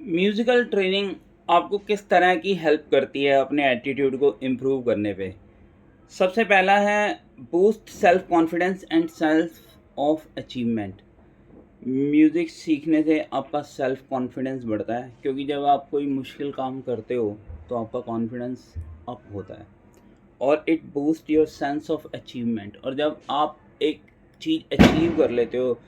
Musical training आपको किस तरह की हेल्प करती है अपने एटीट्यूड को इम्प्रूव करने पे? सबसे पहला है boost self confidence and sense of achievement. Music सीखने से आपका सेल्फ कॉन्फिडेंस बढ़ता है क्योंकि जब आप कोई मुश्किल काम करते हो तो आपका कॉन्फिडेंस अप होता है और it boost your sense of achievement. और जब आप एक चीज़ अचीव कर लेते हो,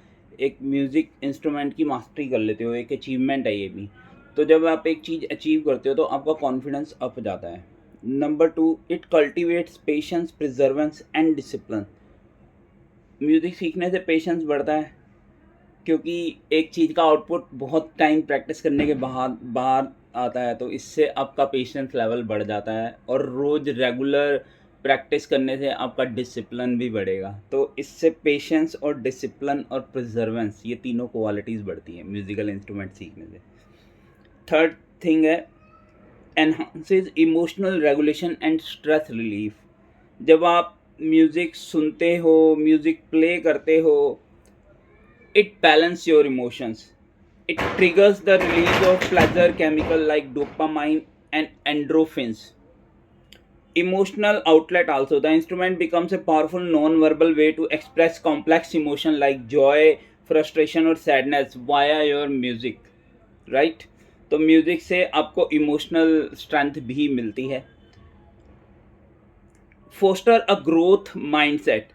एक म्यूज़िक इंस्ट्रूमेंट की मास्टरी कर लेते हो, एक अचीवमेंट है ये भी। तो जब आप एक चीज़ अचीव करते हो तो आपका कॉन्फिडेंस अप जाता है। Number two, it cultivates patience, प्रिजर्वेंस and discipline. Music सीखने से पेशेंस बढ़ता है क्योंकि एक चीज़ का आउटपुट बहुत टाइम प्रैक्टिस करने के बाद बाहर आता है, तो इससे आपका पेशेंस लेवल बढ़ जाता है और रोज़ रेगुलर प्रैक्टिस करने से आपका डिसिप्लिन भी बढ़ेगा। तो इससे पेशेंस और डिसिप्लिन और प्रिजर्वेंस, ये तीनों क्वालिटीज़ बढ़ती हैं म्यूज़िकल इंस्ट्रूमेंट सीखने से। थर्ड थिंग है enhances emotional regulation and stress relief. जब आप म्यूज़िक सुनते हो, म्यूज़िक प्ले करते हो, it balances your emotions. It triggers the release of pleasure chemical like dopamine and endorphins. Emotional outlet also. The instrument becomes a powerful non-verbal way to express complex emotion like joy, frustration और sadness via your music. Right? तो music से आपको emotional strength भी मिलती है। Foster a growth mindset,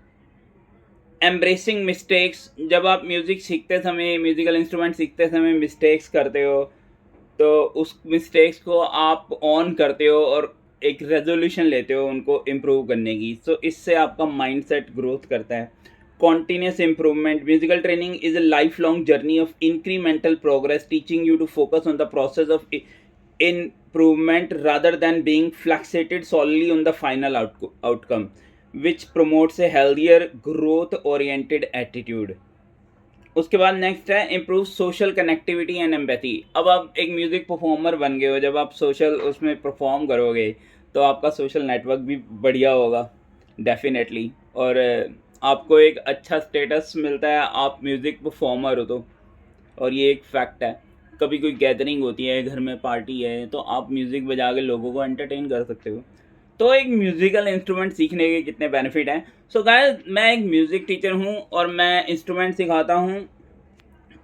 embracing mistakes. जब आप music सीखते समय, म्यूज़िकल इंस्ट्रूमेंट सीखते समय मिस्टेक्स करते हो तो उस मिस्टेक्स को आप ऑन करते हो और एक रेजोल्यूशन लेते हो उनको इम्प्रूव करने की। सो इससे आपका माइंडसेट ग्रोथ करता है। Continuous improvement, musical training is a lifelong journey of incremental progress teaching you to focus on the process of improvement rather than being fixated solely on the final outcome, which promotes a healthier growth oriented attitude. उसके बाद next है improve social connectivity and empathy. अब आप एक music performer बन गए हो, जब आप सोशल उसमें परफॉर्म करोगे तो आपका सोशल नेटवर्क भी बढ़िया होगा डेफिनेटली। और आपको एक अच्छा स्टेटस मिलता है, आप म्यूज़िक परफॉर्मर हो तो। और ये एक फैक्ट है, कभी कोई गैदरिंग होती है, घर में पार्टी है, तो आप म्यूज़िक बजा के लोगों को एंटरटेन कर सकते हो। तो एक म्यूज़िकल इंस्ट्रूमेंट सीखने के कितने बेनिफिट हैं। सो गाइस, मैं एक म्यूज़िक टीचर हूँ और मैं इंस्ट्रूमेंट सिखाता हूँ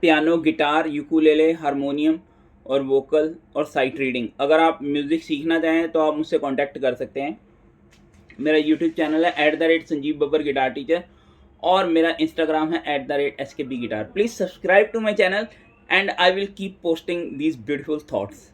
पियानो, गिटार, यूकुलेले, हारमोनियम और वोकल और साइट रीडिंग। अगर आप म्यूज़िक सीखना चाहें तो आप मुझसे कॉन्टैक्ट कर सकते हैं। मेरा यूट्यूब चैनल है @संजीव बब्बर गिटार टीचर और मेरा इंस्टाग्राम है @skb guitar. Please subscribe to my channel and I will keep posting these beautiful thoughts.